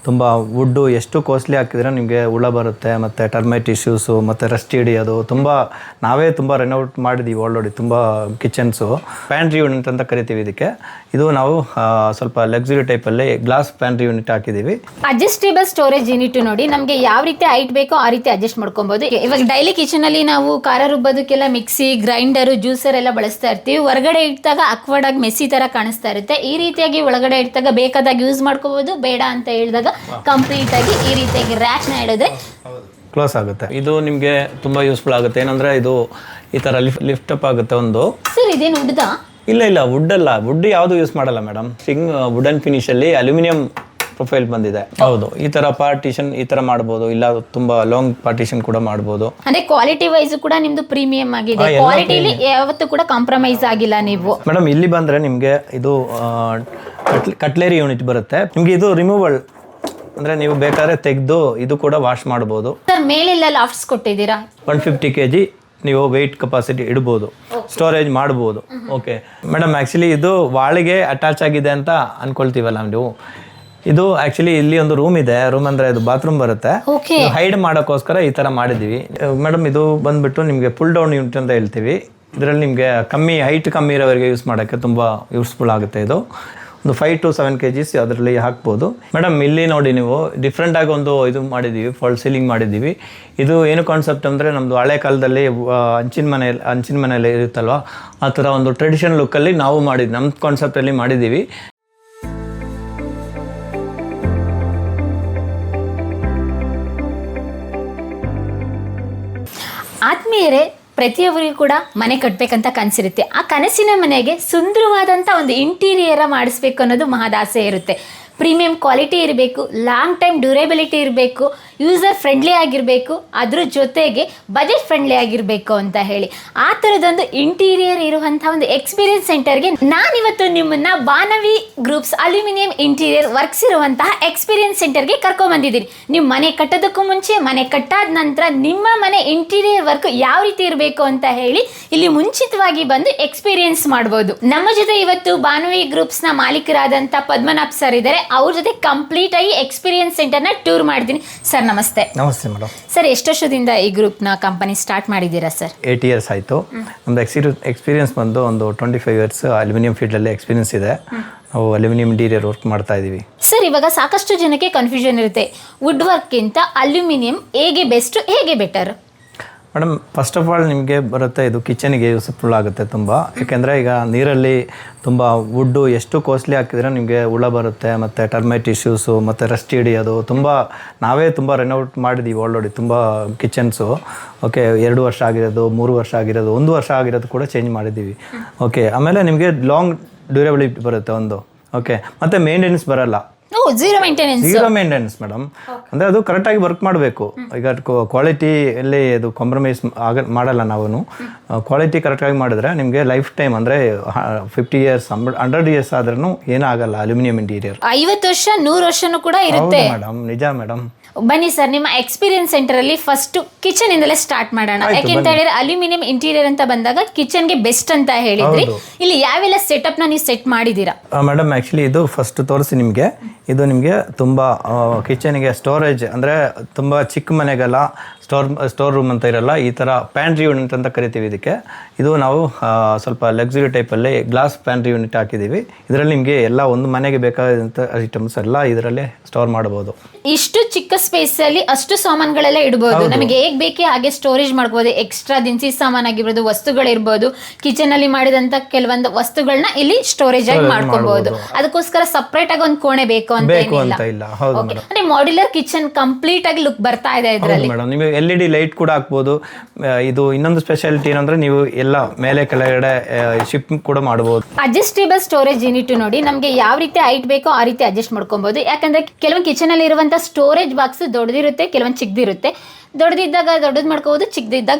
ತುಂಬ ವುಡ್ಡು ಎಷ್ಟು ಕಾಸ್ಟ್ಲಿ ಹಾಕಿದ್ರೆ ನಿಮಗೆ ಹುಳ ಬರುತ್ತೆ ಮತ್ತು ಟರ್ಮೈಟ್ ಇಶ್ಯೂಸು ಮತ್ತು ರಸ್ಟ್ ಹಿಡಿಯೋದು ತುಂಬ ನಾವೇ ತುಂಬ ರೆನೋವೇಟ್ ಮಾಡಿದ್ದೀವಿ ಆಲ್ರೆಡಿ ತುಂಬ ಕಿಚನ್ಸು. ಪ್ಯಾಂಟ್ರಿ ಯೂನಿಟ್ ಅಂತ ಕರಿತೀವಿ ಇದಕ್ಕೆ. ಇದು ನಾವು ಸ್ವಲ್ಪ ಲಕ್ಸುರಿ ಟೈಪಲ್ಲಿ ಗ್ಲಾಸ್ ಪ್ಯಾಂಟ್ರಿ ಯೂನಿಟ್ ಹಾಕಿದ್ದೀವಿ. ಅಡ್ಜಸ್ಟೇಬಲ್ ಸ್ಟೋರೇಜ್ ಯೂನಿಟ್ ನೋಡಿ, ನಮಗೆ ಯಾವ ರೀತಿ ಹೈಟ್ ಬೇಕೋ ಆ ರೀತಿ ಅಡ್ಜಸ್ಟ್ ಮಾಡ್ಕೊಬೋದು. ಇವಾಗ ಡೈಲಿ ಕಿಚನಲ್ಲಿ ನಾವು ಖಾರ ರುಬ್ಬೋದಕ್ಕೆಲ್ಲ ಮಿಕ್ಸಿ, ಗ್ರೈಂಡರು, ಜ್ಯೂಸರ್ ಎಲ್ಲ ಬಳಸ್ತಾ ಇರ್ತೀವಿ. ಹೊರಗಡೆ ಇಟ್ಟಾಗ ಅಕ್ವರ್ಡ್ ಆಗಿ ಮೆಸ್ಸಿ ಥರ ಕಾಣಿಸ್ತಾ ಇರುತ್ತೆ. ಈ ರೀತಿಯಾಗಿ ಒಳಗಡೆ ಇಟ್ಟಾಗ ಬೇಕಾದಾಗ ಯೂಸ್ ಮಾಡ್ಕೋಬೋದು, ಬೇಡ ಅಂತ ಹೇಳಿದಾಗ ಕಂಪ್ಲೀಟ್ ಆಗಿ ಈ ರೀತಿಯಾಗಿ ರ್ಯಾಕ್ನ ಇಡೋದ್ರೆ ಕ್ಲೋಸ್ ಆಗುತ್ತೆ. ಇದು ನಿಮಗೆ ತುಂಬ ಯೂಸ್ಫುಲ್ ಆಗುತ್ತೆ. ಏನಂದರೆ ಇದು ಈ ಥರ ಲಿಫ್ಟ್ ಅಪ್ ಆಗುತ್ತೆ ಒಂದು. ಸರ್ ಇದೇನು ವುಡ್ದಾ? ಇಲ್ಲ ವುಡ್ ಅಲ್ಲ, ವುಡ್ ಯಾವುದು ಯೂಸ್ ಮಾಡಲ್ಲ ಮೇಡಮ್. ವುಡನ್ ಫಿನಿಶಲ್ಲಿ ಅಲ್ಯೂಮಿನಿಯಂ ಪ್ರೊಫೈಲ್ ಬಂದಿದೆ. ಹೌದು, ಈ ತರ ಪಾರ್ಟಿಷನ್ ಈ ತರ ಮಾಡಬಹುದು, ಇಲ್ಲ ತುಂಬಾ ಲಾಂಗ್ ಪಾರ್ಟಿಷನ್ ಕೂಡ ಮಾಡಬಹುದು. ಅಂದ್ರೆ ಕ್ವಾಲಿಟಿ ವೈಸ್ ಕೂಡ ನಿಮ್ದು ಪ್ರೀಮಿಯಂ ಆಗಿದೆ. ಕ್ವಾಲಿಟಿಲಿ ಯಾವತ್ತೂ ಕೂಡ ಕಾಂಪ್ರಮೈಸ್ ಆಗಿಲ್ಲ ನೀವು. ಮೇಡಮ್ ಇಲ್ಲಿ ಬಂದ್ರೆ ನಿಮಗೆ ಇದು ಕಟ್ಲೇರಿ ಯೂನಿಟ್ ಬರುತ್ತೆ. ನಿಮ್ಗೆ ಇದು ರಿಮೂವಲ್ ಅಂದ್ರೆ ನೀವು ಬೇಕಾದ್ರೆ ತೆಗೆದು ಇದು ಕೂಡ ವಾಶ್ ಮಾಡಬಹುದು. ಸರ್ ಮೇಲೆಲ್ಲ ಲಾಫ್ಟ್ಸ್ ಕೊಟ್ಟಿದ್ದೀರಾ. 150 kg ನೀವು ವೆಯ್ಟ್ ಕೆಪಾಸಿಟಿ ಇಡ್ಬೋದು, ಸ್ಟೋರೇಜ್ ಮಾಡ್ಬೋದು. ಓಕೆ ಮೇಡಮ್, ಆ್ಯಕ್ಚುಲಿ ಇದು ವಾಳಿಗೆ ಅಟ್ಯಾಚ್ ಆಗಿದೆ ಅಂತ ಅನ್ಕೊಳ್ತೀವಲ್ಲ ನೀವು. ಇದು ಆ್ಯಕ್ಚುಲಿ ಇಲ್ಲಿ ಒಂದು ರೂಮ್ ಇದೆ. ರೂಮ್ ಅಂದರೆ ಇದು ಬಾತ್ರೂಮ್ ಬರುತ್ತೆ. ಹೈಡ್ ಮಾಡೋಕ್ಕೋಸ್ಕರ ಈ ಥರ ಮಾಡಿದ್ದೀವಿ ಮೇಡಮ್. ಇದು ಬಂದುಬಿಟ್ಟು ನಿಮಗೆ ಪುಲ್ ಡೌನ್ ಯೂನಿಟ್ ಅಂತ ಹೇಳ್ತೀವಿ. ಇದರಲ್ಲಿ ನಿಮಗೆ ಹೈಟ್ ಕಮ್ಮಿ ಇರೋವರೆಗೆ ಯೂಸ್ ಮಾಡೋಕ್ಕೆ ತುಂಬ ಯೂಸ್ಫುಲ್ ಆಗುತ್ತೆ. ಇದು ಒಂದು 5 to 7 kg ಅದರಲ್ಲಿ ಹಾಕ್ಬೋದು. ಮೇಡಮ್ ಇಲ್ಲಿ ನೋಡಿ, ನೀವು ಡಿಫ್ರೆಂಟಾಗಿ ಒಂದು ಇದು ಮಾಡಿದ್ದೀವಿ, ಫಾಲ್ ಸೀಲಿಂಗ್ ಮಾಡಿದ್ದೀವಿ. ಇದು ಏನು ಕಾನ್ಸೆಪ್ಟ್ ಅಂದರೆ ನಮ್ಮದು ಹಳೆ ಕಾಲದಲ್ಲಿ ಹಂಚಿನ ಮನೆಯಲ್ಲಿ ಇರುತ್ತಲ್ವ, ಆ ಥರ ಒಂದು ಟ್ರೆಡಿಷನಲ್ ಲುಕ್ಕಲ್ಲಿ ನಾವು ನಮ್ಮ ಕಾನ್ಸೆಪ್ಟಲ್ಲಿ ಮಾಡಿದ್ದೀವಿ. ಆತ್ಮೀಯರೇ, ಪ್ರತಿಯೊಬ್ಬರಿಗೂ ಕೂಡ ಮನೆ ಕಟ್ಟಬೇಕಂತ ಕನಸಿರುತ್ತೆ. ಆ ಕನಸಿನ ಮನೆಗೆ ಸುಂದರವಾದಂಥ ಒಂದು ಇಂಟೀರಿಯರ ಮಾಡಿಸ್ಬೇಕು ಅನ್ನೋದು ಮಹದಾಸೆ ಇರುತ್ತೆ. ಪ್ರೀಮಿಯಂ ಕ್ವಾಲಿಟಿ ಇರಬೇಕು, ಲಾಂಗ್ ಟೈಮ್ ಡ್ಯೂರೇಬಿಲಿಟಿ ಇರಬೇಕು, ಯೂಸರ್ ಫ್ರೆಂಡ್ಲಿ ಆಗಿರಬೇಕು, ಅದ್ರ ಜೊತೆಗೆ ಬಜೆಟ್ ಫ್ರೆಂಡ್ಲಿ ಆಗಿರಬೇಕು ಅಂತ ಹೇಳಿ ಆ ಥರದೊಂದು ಇಂಟೀರಿಯರ್ ಇರುವಂಥ ಒಂದು ಎಕ್ಸ್ಪೀರಿಯನ್ಸ್ ಸೆಂಟರ್ಗೆ ನಾನಿವತ್ತು ನಿಮ್ಮನ್ನು ಬಾನವಿ ಗ್ರೂಪ್ಸ್ ಅಲ್ಯೂಮಿನಿಯಂ ಇಂಟೀರಿಯರ್ ವರ್ಕ್ಸ್ ಇರುವಂತಹ ಎಕ್ಸ್ಪೀರಿಯನ್ಸ್ ಸೆಂಟರ್ಗೆ ಕರ್ಕೊಂಡ್ಬಂದಿದ್ದೀನಿ. ನೀವು ಮನೆ ಕಟ್ಟೋದಕ್ಕೂ ಮುಂಚೆ, ಮನೆ ಕಟ್ಟಾದ ನಂತರ ನಿಮ್ಮ ಮನೆ ಇಂಟೀರಿಯರ್ ವರ್ಕ್ ಯಾವ ರೀತಿ ಇರಬೇಕು ಅಂತ ಹೇಳಿ ಇಲ್ಲಿ ಮುಂಚಿತವಾಗಿ ಬಂದು ಎಕ್ಸ್ಪೀರಿಯನ್ಸ್ ಮಾಡ್ಬೋದು. ನಮ್ಮ ಜೊತೆ ಇವತ್ತು ಬಾನವಿ ಗ್ರೂಪ್ಸ್ನ ಮಾಲೀಕರಾದಂಥ ಪದ್ಮನಾಭ್ ಸರ್ ಇದ್ದಾರೆ. ಅವ್ರ ಜೊತೆ ಕಂಪ್ಲೀಟ್ ಆಗಿ ಎಕ್ಸ್ಪೀರಿಯನ್ಸ್ ಸೆಂಟರ್ನ ಟೂರ್ ಮಾಡಿದ್ದೀನಿ. ಸರ್ ನಮಸ್ತೆ. ನಮಸ್ತೆ ಮೇಡಮ್. ಸರ್ ಎಷ್ಟು ವರ್ಷದಿಂದ ಈ ಗ್ರೂಪ್ನ ಕಂಪನಿ ಸ್ಟಾರ್ಟ್ ಮಾಡಿದ್ದೀರಾ ಸರ್? 8 years ಆಯಿತು. ನಮ್ಮದು ಎಕ್ಸ್ಪೀರಿಯನ್ಸ್ ಬಂದು ಒಂದು 25 years ಅಲ್ಯೂಮಿನಿಯಂ ಫೀಲ್ಡಲ್ಲಿ ಎಕ್ಸ್ಪೀರಿಯನ್ಸ್ ಇದೆ. ನಾವು ಅಲ್ಯೂಮಿನಿಯಂ ಇಂಟೀರಿಯರ್ ವರ್ಕ್ ಮಾಡ್ತಾ ಇದ್ದೀವಿ. ಸರ್ ಇವಾಗ ಸಾಕಷ್ಟು ಜನಕ್ಕೆ ಕನ್ಫ್ಯೂಷನ್ ಇರುತ್ತೆ, ವುಡ್ ವರ್ಕ್ಗಿಂತ ಅಲ್ಯೂಮಿನಿಯಂ ಹೇಗೆ ಬೆಸ್ಟ್, ಹೇಗೆ better? Madam, first of all ನಿಮಗೆ ಬರುತ್ತೆ, ಇದು ಕಿಚನಿಗೆ ಯೂಸ್ಫುಲ್ ಆಗುತ್ತೆ ತುಂಬ. ಯಾಕೆಂದರೆ ಈಗ ನೀರಲ್ಲಿ ತುಂಬ ವುಡ್ಡು ಎಷ್ಟು ಕಾಸ್ಟ್ಲಿ ಹಾಕಿದ್ರೆ ನಿಮಗೆ ಹುಳ ಬರುತ್ತೆ ಮತ್ತು ಟರ್ಮೈಟ್ ಇಶ್ಯೂಸು ಮತ್ತು ರಸ್ಟ್ ಹಿಡಿಯೋದು ತುಂಬ ನಾವೇ ತುಂಬ ರೆನೋವೇಟ್ ಮಾಡಿದ್ದೀವಿ ಆಲ್ರೆಡಿ ತುಂಬ ಕಿಚನ್ಸು. ಓಕೆ, 2 ವರ್ಷ ಆಗಿರೋದು, 3 ವರ್ಷ ಆಗಿರೋದು, 1 ವರ್ಷ ಆಗಿರೋದು ಕೂಡ ಚೇಂಜ್ ಮಾಡಿದ್ದೀವಿ. ಓಕೆ, ಆಮೇಲೆ ನಿಮಗೆ ಲಾಂಗ್ ಡ್ಯೂರೇಬಿಲಿಟಿ ಬರುತ್ತೆ ಒಂದು. ಓಕೆ, ಮತ್ತು ಮೇಂಟೆನೆನ್ಸ್ ಬರಲ್ಲ. Zero maintenance madam. ಅಂದರೆ ಅದು ಕರೆಕ್ಟಾಗಿ ವರ್ಕ್ ಮಾಡಬೇಕು. ಈಗ ಕ್ವಾಲಿಟಿಯಲ್ಲಿ ಅದು ಕಾಂಪ್ರಮೈಸ್ ಮಾಡಲ್ಲ. ನಾವು ಕ್ವಾಲಿಟಿ ಕರೆಕ್ಟಾಗಿ ಮಾಡಿದ್ರೆ ನಿಮಗೆ ಲೈಫ್ ಟೈಮ್ ಅಂದರೆ 50 years 100 years ಆದ್ರೂ ಏನಾಗಲ್ಲ. ಅಲ್ಯೂಮಿನಿಯಂ ಇಂಟೀರಿಯರ್ 50 ವರ್ಷ 100 ವರ್ಷನೂ ಕೂಡ ಇರುತ್ತೆ ಮೇಡಮ್. ನಿಜ ಮೇಡಮ್. ಬನ್ನಿ ಸರ್, ನಿಮ್ಮ ಎಕ್ಸ್ಪೀರಿಯನ್ಸ್ ಸೆಂಟರ್ ಅಲ್ಲಿ ಫಸ್ಟ್ ಕಿಚನ್ ಇಂದಲೇ ಸ್ಟಾರ್ಟ್ ಮಾಡೋಣ. ಯಾಕೆಂತ ಹೇಳಿದ್ರೆ ಅಲ್ಯೂಮಿನಿಯಂ ಇಂಟೀರಿಯರ್ ಅಂತ ಬಂದಾಗ ಕಿಚನ್ಗೆ ಬೆಸ್ಟ್ ಅಂತ ಹೇಳಿದ್ರಿ. ಇಲ್ಲಿ ಯಾವೆಲ್ಲ ಸೆಟಪ್ ನ ನೀವು ಸೆಟ್ ಮಾಡಿದ್ದೀರಾ? ಮೇಡಮ್, ಆ್ಯಕ್ಚುಲಿ ಇದು ಫಸ್ಟ್ ತೋರಿಸಿ ನಿಮಗೆ. ಇದು ನಿಮಗೆ ತುಂಬ ಕಿಚನ್ಗೆ ಸ್ಟೋರೇಜ್ ಅಂದರೆ ತುಂಬ ಚಿಕ್ಕ ಮನೆಗೆಲ್ಲ ಸ್ಟೋರ್ ರೂಮ್ ಅಂತ ಇರಲ್ಲ, ಈ ಥರ ಪ್ಯಾಂಟ್ರಿ ಯೂನಿಟ್ ಅಂತ ಕರಿತೀವಿ ಇದಕ್ಕೆ. ಇದು ನಾವು ಸ್ವಲ್ಪ ಲಕ್ಸುರಿ ಟೈಪಲ್ಲಿ ಗ್ಲಾಸ್ ಪ್ಯಾಂಟ್ರಿ ಯೂನಿಟ್ ಹಾಕಿದ್ದೀವಿ. ಇದರಲ್ಲಿ ನಿಮಗೆ ಎಲ್ಲ ಒಂದು ಮನೆಗೆ ಬೇಕಾದಂಥ ಐಟಮ್ಸ್ ಎಲ್ಲ ಇದರಲ್ಲೇ ಸ್ಟೋರ್ ಮಾಡಬಹುದು. ಇಷ್ಟು ಚಿಕ್ಕ ಸ್ಪೇಸ್ ಅಲ್ಲಿ ಅಷ್ಟು ಸಾಮಾನುಗಳೆಲ್ಲ ಇಡಬಹುದು. ನಮಗೆ ಹೇಗೆ ಬೇಕೇ ಹಾಗೆ ಸ್ಟೋರೇಜ್ ಮಾಡಬಹುದು. ಎಕ್ಸ್ಟ್ರಾ ದಿನಸಿ ಸಾಮಾನು ಆಗಿರ್ಬೋದು, ವಸ್ತುಗಳಿರ್ಬೋದು, ಕಿಚನ್ ಅಲ್ಲಿ ಮಾಡಿದಂತ ಕೆಲವೊಂದು ವಸ್ತುಗಳನ್ನ ಇಲ್ಲಿ ಸ್ಟೋರೇಜ್ ಆಗಿ ಮಾಡ್ಕೋಬಹುದು. ಅದಕ್ಕೋಸ್ಕರ ಸಪರೇಟ್ ಆಗಿ ಒಂದು ಕೋಣೆ ಬೇಕು ಅಂತ ಏನಿಲ್ಲ. ಅಂದ್ರೆ ಮಾಡ್ಯುಲರ್ ಕಿಚನ್ ಕಂಪ್ಲೀಟ್ ಆಗಿ ಲುಕ್ ಬರ್ತಾ ಇದೆ ಇದರಲ್ಲಿ. ನಿಮಗೆ LED ಲೈಟ್ ಕೂಡ ಹಾಕ್ಬೋದು. ಇದು ಇನ್ನೊಂದು ಸ್ಪೆಷಾಲಿಟಿ ಏನಂದ್ರೆ ನೀವು ಎಲ್ಲ ಮೇಲೆ ಕೆಳಗಡೆ ಶಿಫ್ಟ್ ಕೂಡ ಮಾಡಬಹುದು. ಅಡ್ಜಸ್ಟೇಬಲ್ ಸ್ಟೋರೇಜ್ ಯೂನಿಟ್ ನೋಡಿ, ನಮಗೆ ಯಾವ ರೀತಿ ಹೈಟ್ ಬೇಕೋ ಆ ರೀತಿ ಅಡ್ಜಸ್ಟ್ ಮಾಡ್ಕೊಬಹುದು. ಯಾಕಂದ್ರೆ ಕೆಲವೊಂದು ಕಿಚನ್ ಅಲ್ಲಿ ಇರುವಂತ ಸ್ಟೋರೇಜ್ ಬಾಕ್ಸ್ ದೊಡ್ಡದಿರುತ್ತೆ, ಕೆಲವೊಂದು ಚಿಕ್ಕದಿರುತ್ತೆ. ದೊಡ್ಡದಿದ್ದಾಗ ದೊಡ್ಡದು ಮಾಡ್ಕೋಬಹುದು, ಚಿಕ್ಕದಿದ್ದಾಗ